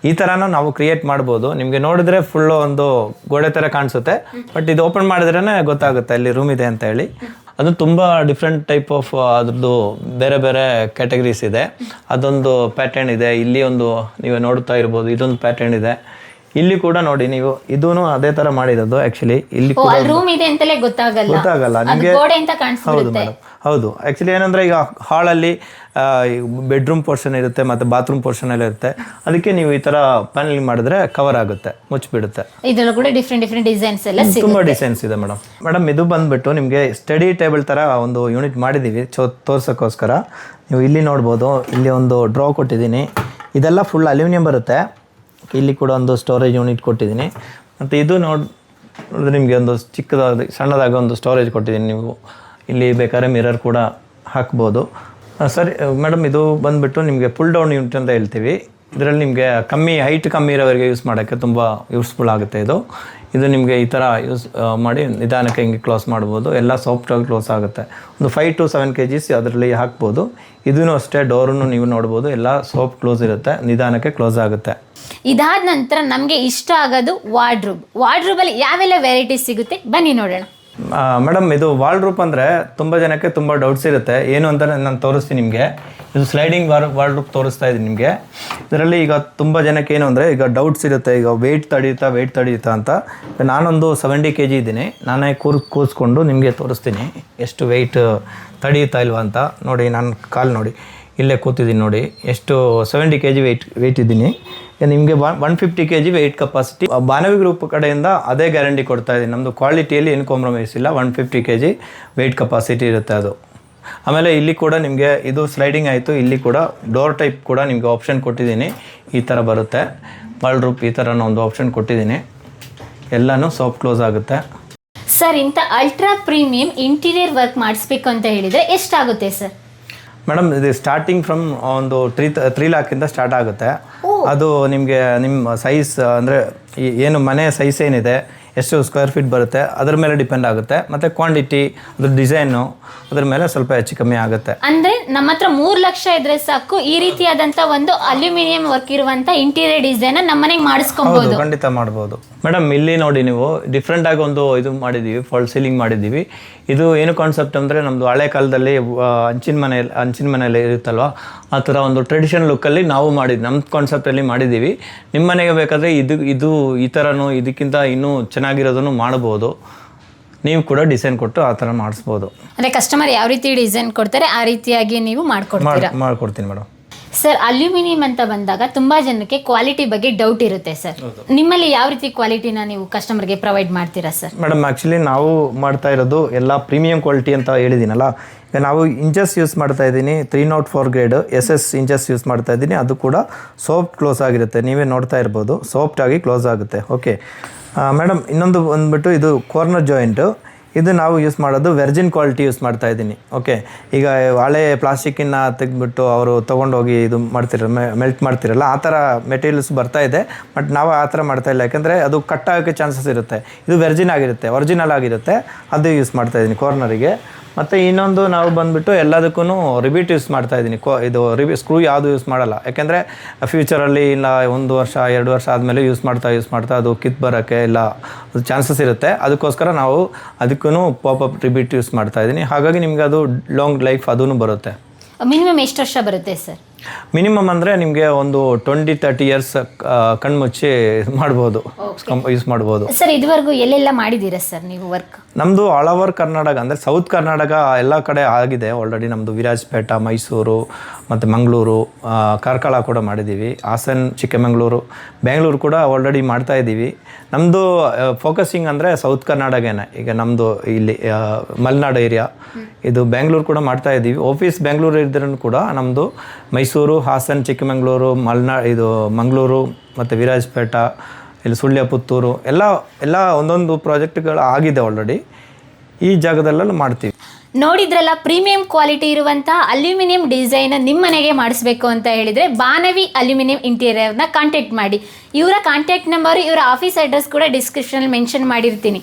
ಈ ಥರನೂ ನಾವು ಕ್ರಿಯೇಟ್ ಮಾಡ್ಬೋದು. ನಿಮಗೆ ನೋಡಿದ್ರೆ ಫುಲ್ಲು ಒಂದು ಗೋಡೆ ಥರ ಕಾಣಿಸುತ್ತೆ, ಬಟ್ ಇದು ಓಪನ್ ಮಾಡಿದ್ರೇ ಗೊತ್ತಾಗುತ್ತೆ ಅಲ್ಲಿ ರೂಮ್ ಇದೆ ಅಂತ ಹೇಳಿ. ಅದು ತುಂಬ ಡಿಫ್ರೆಂಟ್ ಟೈಪ್ ಆಫ್ ಅದ್ರದ್ದು ಬೇರೆ ಬೇರೆ ಕ್ಯಾಟಗರೀಸ್ ಇದೆ. ಅದೊಂದು ಪ್ಯಾಟರ್ನ್ ಇದೆ. ಇಲ್ಲಿ ಒಂದು ನೀವು ನೋಡ್ತಾ ಇರ್ಬೋದು, ಇದೊಂದು ಪ್ಯಾಟರ್ನ್ ಇದೆ. ಇಲ್ಲಿ ಕೂಡ ನೋಡಿ ನೀವು, ಇದೂ ಅದೇ ತರ ಮಾಡಿರೋದು. ಆಕ್ಚುಲಿ ಇಲ್ಲಿ ರೂಮ್ ಇದೆ ಅಂತಲೇ ಗೊತ್ತಾಗಲ್ಲ ನಿಮಗೆ. ಹೌದು ಮೇಡಮ್, ಹೌದು. ಆಕ್ಚುಲಿ ಏನಂದ್ರೆ ಈಗ ಹಾಲಲ್ಲಿ ಬೆಡ್ರೂಮ್ ಪೋರ್ಷನ್ ಇರುತ್ತೆ ಮತ್ತು ಬಾತ್ರೂಮ್ ಪೋರ್ಷನ್ ಎಲ್ಲ ಇರುತ್ತೆ. ಅದಕ್ಕೆ ನೀವು ಈ ತರ ಪ್ಯಾನಲಿಂಗ್ ಮಾಡಿದ್ರೆ ಕವರ್ ಆಗುತ್ತೆ, ಮುಚ್ಚಿಬಿಡುತ್ತೆ. ಇದರಲ್ಲೂ ಕೂಡ ಡಿಫ್ರೆಂಟ್ ಡಿಸೈನ್ಸ್ ಎಲ್ಲ ತುಂಬಾ ಡಿಸೈನ್ಸ್ ಇದೆ ಮೇಡಮ್. ಇದು ಬಂದ್ಬಿಟ್ಟು ನಿಮಗೆ ಸ್ಟಡಿ ಟೇಬಲ್ ತರ ಒಂದು ಯೂನಿಟ್ ಮಾಡಿದೀವಿ ತೋರ್ಸೋಕ್ಕೋಸ್ಕರ. ನೀವು ಇಲ್ಲಿ ನೋಡ್ಬೋದು, ಇಲ್ಲಿ ಒಂದು ಡ್ರಾ ಕೊಟ್ಟಿದ್ದೀನಿ. ಇದೆಲ್ಲ ಫುಲ್ ಅಲ್ಯೂಮಿನಿಯಂ ಬರುತ್ತೆ. ಇಲ್ಲಿ ಕೂಡ ಒಂದು ಸ್ಟೋರೇಜ್ ಯೂನಿಟ್ ಕೊಟ್ಟಿದ್ದೀನಿ. ಮತ್ತು ಇದು ನೋಡಿದ್ರೆ ನಿಮಗೆ ಒಂದು ಚಿಕ್ಕದಾದ ಸಣ್ಣದಾಗಿ ಒಂದು ಸ್ಟೋರೇಜ್ ಕೊಟ್ಟಿದ್ದೀನಿ. ನೀವು ಇಲ್ಲಿ ಬೇಕಾದ್ರೆ ಮಿರರ್ ಕೂಡ ಹಾಕ್ಬೋದು. ಸರಿ ಮೇಡಮ್, ಇದು ಬಂದುಬಿಟ್ಟು ನಿಮಗೆ ಪುಲ್ ಡೌನ್ ಯೂನಿಟ್ ಅಂತ ಹೇಳ್ತೀವಿ. ಇದರಲ್ಲಿ ನಿಮಗೆ ಹೈಟ್ ಕಮ್ಮಿ ಇರೋವರೆಗೆ ಯೂಸ್ ಮಾಡೋಕ್ಕೆ ತುಂಬ ಯೂಸ್ಫುಲ್ ಆಗುತ್ತೆ ಇದು ನಿಮಗೆ ಈ ಥರ ಯೂಸ್ ಮಾಡಿ ನಿಧಾನಕ್ಕೆ ಹಿಂಗೆ ಕ್ಲೋಸ್ ಮಾಡ್ಬೋದು. ಎಲ್ಲ ಸಾಫ್ಟಾಗಿ ಕ್ಲೋಸ್ ಆಗುತ್ತೆ. ಒಂದು 5 to 7 kgs ಅದರಲ್ಲಿ ಹಾಕ್ಬೋದು. ಇದೂ ಅಷ್ಟೇ, ಡೋರನ್ನು ನೀವು ನೋಡ್ಬೋದು, ಎಲ್ಲ ಸಾಫ್ಟ್ ಕ್ಲೋಸ್ ಇರುತ್ತೆ, ನಿಧಾನಕ್ಕೆ ಕ್ಲೋಸ್ ಆಗುತ್ತೆ. ಇದಾದ ನಂತರ ನಮಗೆ ಇಷ್ಟ ಆಗೋದು ವಾರ್ಡ್ರೂಬಲ್ಲಿ ಯಾವೆಲ್ಲ ವೆರೈಟೀಸ್ ಸಿಗುತ್ತೆ ಬನ್ನಿ ನೋಡೋಣ. ಮೇಡಮ್, ಇದು ವಾರ್ಡ್ರೂಪ್ ಅಂದರೆ ತುಂಬ ಜನಕ್ಕೆ ತುಂಬ ಡೌಟ್ಸ್ ಇರುತ್ತೆ. ಏನು ಅಂತ ನಾನು ತೋರಿಸ್ತೀನಿ ನಿಮಗೆ. ಇದು ಸ್ಲೈಡಿಂಗ್ ವಾರ್ಡ್ರೂಪ್ ತೋರಿಸ್ತಾ ಇದ್ದೀನಿ ನಿಮಗೆ. ಇದರಲ್ಲಿ ಈಗ ತುಂಬ ಜನಕ್ಕೆ ಏನು ಅಂದರೆ ಈಗ ಡೌಟ್ಸ್ ಇರುತ್ತೆ, ಈಗ ವೆಯ್ಟ್ ತಡೆಯುತ್ತಾ ಅಂತ. ನಾನೊಂದು 70 kg ಇದ್ದೀನಿ. ನಾನೇ ಕೂರಿಸ್ಕೊಂಡು ನಿಮಗೆ ತೋರಿಸ್ತೀನಿ ಎಷ್ಟು ವೆಯ್ಟ್ ತಡೆಯುತ್ತಾ ಇಲ್ವಾ ಅಂತ. ನೋಡಿ, ನಾನು ಕಾಲು ನೋಡಿ, ಇಲ್ಲೇ ಕೂತಿದ್ದೀನಿ ನೋಡಿ, ಎಷ್ಟು 70 kg ವೆಯ್ಟ್ ಇದ್ದೀನಿ. ನಿಮಗೆ 150 kg ವೆಯ್ಟ್ ಕೆಪಾಸಿಟಿ. ಬಾನವಿ ಗ್ರೂಪ್ ಕಡೆಯಿಂದ ಅದೇ ಗ್ಯಾರಂಟಿ ಕೊಡ್ತಾ ಇದ್ದೀನಿ. ನಮ್ಮದು ಕ್ವಾಲಿಟಿಯಲ್ಲಿ ಏನು ಕಾಂಪ್ರಮೈಸ್ ಇಲ್ಲ. 150 kg ವೆಯ್ಟ್ ಕೆಪಾಸಿಟಿ ಇರುತ್ತೆ ಅದು. ಆಮೇಲೆ ಇಲ್ಲಿ ಕೂಡ ನಿಮಗೆ ಇದು ಸ್ಲೈಡಿಂಗ್ ಆಯಿತು. ಇಲ್ಲಿ ಕೂಡ ಡೋರ್ ಟೈಪ್ ಕೂಡ ನಿಮಗೆ ಆಪ್ಷನ್ ಕೊಟ್ಟಿದ್ದೀನಿ. ಈ ಥರ ಬರುತ್ತೆ ವಾರ್ಡ್ರೂಪ್, ಈ ಥರ ಒಂದು ಆಪ್ಷನ್ ಕೊಟ್ಟಿದ್ದೀನಿ. ಎಲ್ಲನೂ ಸಾಫ್ಟ್ ಕ್ಲೋಸ್ ಆಗುತ್ತೆ. ಸರ್, ಇಂಥ ಅಲ್ಟ್ರಾ ಪ್ರೀಮಿಯಂ ಇಂಟೀರಿಯರ್ ವರ್ಕ್ ಮಾಡಿಸ್ಬೇಕು ಅಂತ ಹೇಳಿದರೆ ಎಷ್ಟಾಗುತ್ತೆ ಸರ್? ಮೇಡಮ್, ಇದು ಸ್ಟಾರ್ಟಿಂಗ್ ಫ್ರಮ್ ಒಂದು 3 lakhದಿಂದ ಸ್ಟಾರ್ಟ್ ಆಗುತ್ತೆ. ಅದು ನಿಮಗೆ ನಿಮ್ಮ ಸೈಜ್ ಅಂದರೆ ಏನು ಮನೆ ಸೈಜ್ ಏನಿದೆ, ಎಷ್ಟು ಸ್ಕ್ವೇರ್ ಫೀಟ್ ಬರುತ್ತೆ ಅದ್ರ ಮೇಲೆ ಡಿಪೆಂಡ್ ಆಗುತ್ತೆ. ಮತ್ತು ಕ್ವಾಂಟಿಟಿ, ಅದ್ರ ಡಿಸೈನು ಅದ್ರ ಮೇಲೆ ಸ್ವಲ್ಪ ಹೆಚ್ಚು ಕಮ್ಮಿ ಆಗುತ್ತೆ. ಅಂದರೆ ನಮ್ಮ ಹತ್ರ 3 ಲಕ್ಷ ಇದ್ರೆ ಸಾಕು ಈ ರೀತಿಯಾದಂಥ ಒಂದು ಅಲ್ಯೂಮಿನಿಯಂ ವರ್ಕ್ ಇರುವಂಥ ಇಂಟೀರಿಯರ್ ಡಿಸೈನ್ ನಮ್ಮ ಮನೆಗೆ ಮಾಡಿಸ್ಕೊಬಹುದು. ಖಂಡಿತ ಮಾಡ್ಬೋದು ಮೇಡಮ್. ಇಲ್ಲಿ ನೋಡಿ, ನೀವು ಡಿಫ್ರೆಂಟ್ ಆಗಿ ಒಂದು ಇದು ಮಾಡಿದ್ದೀವಿ, ಫಾಲ್ ಸೀಲಿಂಗ್ ಮಾಡಿದ್ದೀವಿ. ಇದು ಏನು ಕಾನ್ಸೆಪ್ಟ್ ಅಂದರೆ, ನಮ್ಮದು ಹಳೆ ಕಾಲದಲ್ಲಿ ಹಂಚಿನ ಮನೆಯಲ್ಲಿ ಇರುತ್ತಲ್ವ, ಆ ಥರ ಒಂದು ಟ್ರೆಡಿಷನಲ್ ಲುಕ್ಕಲ್ಲಿ ನಾವು ನಮ್ಮ ಕಾನ್ಸೆಪ್ಟಲ್ಲಿ ಮಾಡಿದ್ದೀವಿ. ನಿಮ್ಮ ಮನೆಗೆ ಬೇಕಾದರೆ ಇದು ಈ ಥರನೂ ಇದಕ್ಕಿಂತ ಇನ್ನೂ ಚೆನ್ನಾಗಿರೋದನ್ನು ಮಾಡ್ಬೋದು. ನೀವು ಕೂಡ ಡಿಸೈನ್ ಕೊಟ್ಟು ಆ ಥರ ಮಾಡಿಸ್ಬೋದು. ಅಂದರೆ ಕಸ್ಟಮರ್ ಯಾವ ರೀತಿ ಡಿಸೈನ್ ಕೊಡ್ತಾರೆ ಆ ರೀತಿಯಾಗಿ ನೀವು ಮಾಡ್ಕೊಡ್ತೀನಿ ಮೇಡಮ್. ಸರ್, ಅಲ್ಯೂಮಿನಿಯಂ ಅಂತ ಬಂದಾಗ ತುಂಬ ಜನಕ್ಕೆ ಕ್ವಾಲಿಟಿ ಬಗ್ಗೆ ಡೌಟ್ ಇರುತ್ತೆ ಸರ್. ನಿಮ್ಮಲ್ಲಿ ಯಾವ ರೀತಿ ಕ್ವಾಲಿಟಿನ ನೀವು ಕಸ್ಟಮರ್ಗೆ ಪ್ರೊವೈಡ್ ಮಾಡ್ತೀರಾ ಸರ್? ಮೇಡಮ್, ಆ್ಯಕ್ಚುಲಿ ನಾವು ಮಾಡ್ತಾ ಇರೋದು ಎಲ್ಲ ಪ್ರೀಮಿಯಂ ಕ್ವಾಲಿಟಿ ಅಂತ ಹೇಳಿದ್ದೀನಲ್ಲ. ಈಗ ನಾವು ಇಂಚಸ್ ಯೂಸ್ ಮಾಡ್ತಾ ಇದ್ದೀನಿ, 304 ಗ್ರೇಡ್ SS ಇಂಚಸ್ ಯೂಸ್ ಮಾಡ್ತಾ ಇದ್ದೀನಿ. ಅದು ಕೂಡ ಸಾಫ್ಟ್ ಕ್ಲೋಸ್ ಆಗಿರುತ್ತೆ. ನೀವೇ ನೋಡ್ತಾ ಇರ್ಬೋದು, ಸಾಫ್ಟಾಗಿ ಕ್ಲೋಸ್ ಆಗುತ್ತೆ. ಓಕೆ ಮೇಡಮ್, ಇನ್ನೊಂದು ಬಂದುಬಿಟ್ಟು ಇದು ಕಾರ್ನರ್ ಜಾಯಿಂಟು. ಇದು ನಾವು ಯೂಸ್ ಮಾಡೋದು ವೆರ್ಜಿನ್ ಕ್ವಾಲಿಟಿ ಯೂಸ್ ಮಾಡ್ತಾ ಇದ್ದೀನಿ. ಓಕೆ, ಈಗ ಹಳೆ ಪ್ಲಾಸ್ಟಿಕ್ಕಿನ ತೆಗೆದ್ಬಿಟ್ಟು ಅವರು ತೊಗೊಂಡೋಗಿ ಇದು ಮೆಲ್ಟ್ ಮಾಡ್ತಿರಲ್ಲ, ಆ ಥರ ಮೆಟೀರಿಯಲ್ಸ್ ಬರ್ತಾ ಇದೆ. ಬಟ್ ನಾವು ಆ ಥರ ಮಾಡ್ತಾ ಇಲ್ಲ, ಯಾಕಂದರೆ ಅದು ಕಟ್ ಆಗೋಕ್ಕೆ ಚಾನ್ಸಸ್ ಇರುತ್ತೆ. ಇದು ವೆರ್ಜಿನ್ ಆಗಿರುತ್ತೆ, ಒರಿಜಿನಲ್ ಆಗಿರುತ್ತೆ. ಅದು ಯೂಸ್ ಮಾಡ್ತಾ ಇದ್ದೀನಿ ಕಾರ್ನರಿಗೆ. ಮತ್ತು ಇನ್ನೊಂದು ನಾವು ಬಂದುಬಿಟ್ಟು ಎಲ್ಲದಕ್ಕೂ ರಿಬೀಟ್ ಯೂಸ್ ಮಾಡ್ತಾ ಇದ್ದೀನಿ. ಇದು ಸ್ಕ್ರೂ ಯಾವುದು ಯೂಸ್ ಮಾಡಲ್ಲ, ಯಾಕೆಂದರೆ ಫ್ಯೂಚರಲ್ಲಿ ಇಲ್ಲ 1 ವರ್ಷ 2 ವರ್ಷ ಆದಮೇಲೆ ಯೂಸ್ ಮಾಡ್ತಾ ಅದು ಕಿತ್ತು ಬರೋಕ್ಕೆ ಇಲ್ಲ ಅದು ಚಾನ್ಸಸ್ ಇರುತ್ತೆ. ಅದಕ್ಕೋಸ್ಕರ ನಾವು ಅದಕ್ಕೂ ಪಾಪಪ್ ರಿಬೀಟ್ ಯೂಸ್ ಮಾಡ್ತಾ ಇದ್ದೀನಿ. ಹಾಗಾಗಿ ನಿಮಗೆ ಅದು ಲಾಂಗ್ ಲೈಫ್ ಅದೂ ಬರುತ್ತೆ. ಮಿನಿಮಮ್ ಎಷ್ಟು ವರ್ಷ ಬರುತ್ತೆ ಸರ್? ಮಿನಿಮಮ್ ಅಂದರೆ ನಿಮಗೆ ಒಂದು 20-30 ಇಯರ್ಸ್ ಕಣ್ಮುಚ್ಚಿ ಮಾಡ್ಬೋದು, ಯೂಸ್ ಮಾಡ್ಬೋದು. ಸರ್, ಇದುವರೆಗೂ ಎಲ್ಲೆಲ್ಲ ಮಾಡಿದ್ದೀರಾ ಸರ್ ನೀವು ವರ್ಕ್? ನಮ್ಮದು ಆಲ್ ಓವರ್ ಕರ್ನಾಟಕ ಅಂದರೆ ಸೌತ್ ಕರ್ನಾಟಕ ಎಲ್ಲ ಕಡೆ ಆಗಿದೆ ಆಲ್ರೆಡಿ. ನಮ್ಮದು ವಿರಾಜಪೇಟ, ಮೈಸೂರು ಮತ್ತು ಮಂಗಳೂರು, ಕಾರ್ಕಳ ಕೂಡ ಮಾಡಿದ್ದೀವಿ. ಹಾಸನ್, ಚಿಕ್ಕಮಗಳೂರು, ಬೆಂಗಳೂರು ಕೂಡ ಆಲ್ರೆಡಿ ಮಾಡ್ತಾ ಇದ್ದೀವಿ. ನಮ್ಮದು ಫೋಕಸಿಂಗ್ ಅಂದರೆ ಸೌತ್ ಕರ್ನಾಟಕನೇ. ಈಗ ನಮ್ಮದು ಇಲ್ಲಿ ಮಲೆನಾಡು ಏರಿಯಾ, ಇದು ಬೆಂಗಳೂರು ಕೂಡ ಮಾಡ್ತಾ ಇದ್ದೀವಿ. ಆಫೀಸ್ ಬೆಂಗಳೂರು ಇದ್ರೂ ಕೂಡ ನಮ್ಮದು ಮೈಸೂರು, ಹಾಸನ್, ಚಿಕ್ಕಮಗಳೂರು, ಮಂಗಳೂರು ಮತ್ತು ವಿರಾಜಪೇಟ, ಇಲ್ಲಿ ಸುಳ್ಯ, ಪುತ್ತೂರು ಎಲ್ಲ ಒಂದೊಂದು ಪ್ರಾಜೆಕ್ಟ್ಗಳು ಆಗಿದೆ ಆಲ್ರೆಡಿ. ಈ ಜಾಗದಲ್ಲೆಲ್ಲ ಮಾಡ್ತೀವಿ. ನೋಡಿದ್ರಲ್ಲ, ಪ್ರೀಮಿಯಂ ಕ್ವಾಲಿಟಿ ಇರುವಂಥ ಅಲ್ಯೂಮಿನಿಯಂ ಡಿಸೈನ್ ನಿಮ್ಮ ಮನೆಗೆ ಮಾಡಿಸ್ಬೇಕು ಅಂತ ಹೇಳಿದರೆ ಬಾನವಿ ಅಲ್ಯೂಮಿನಿಯಂ ಇಂಟೀರಿಯರ್ನ ಕಾಂಟ್ಯಾಕ್ಟ್ ಮಾಡಿ. ಇವರ ಕಾಂಟ್ಯಾಕ್ಟ್ ನಂಬರು, ಇವರ ಆಫೀಸ್ ಅಡ್ರೆಸ್ ಕೂಡ ಡಿಸ್ಕ್ರಿಪ್ಷನಲ್ಲಿ ಮೆನ್ಷನ್ ಮಾಡಿರ್ತೀನಿ.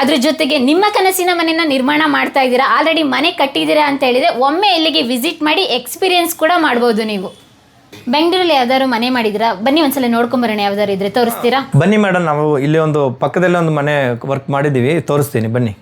ಅದ್ರ ಜೊತೆಗೆ ನಿಮ್ಮ ಕನಸಿನ ಮನೆಯನ್ನು ನಿರ್ಮಾಣ ಮಾಡ್ತಾ ಇದ್ದೀರಾ, ಆಲ್ರೆಡಿ ಮನೆ ಕಟ್ಟಿದ್ದೀರಾ ಅಂತ ಹೇಳಿದರೆ ಒಮ್ಮೆ ಇಲ್ಲಿಗೆ ವಿಸಿಟ್ ಮಾಡಿ ಎಕ್ಸ್ಪೀರಿಯನ್ಸ್ ಕೂಡ ಮಾಡ್ಬೋದು. ನೀವು ಬೆಂಗಳೂರಲ್ಲಿ ಯಾವ್ದಾದ್ರು ಮನೆ ಮಾಡಿದ್ದೀರಾ? ಬನ್ನಿ ಒಂದ್ಸಲ ನೋಡ್ಕೊಂಬರೋಣ. ಯಾವ್ದಾದ್ರು ಇದ್ರೆ ತೋರಿಸ್ತೀರಾ? ಬನ್ನಿ ಮೇಡಮ್, ನಾವು ಇಲ್ಲಿ ಒಂದು ಪಕ್ಕದಲ್ಲೇ ಒಂದು ಮನೆ ವರ್ಕ್ ಮಾಡಿದ್ದೀವಿ, ತೋರಿಸ್ತೀನಿ ಬನ್ನಿ.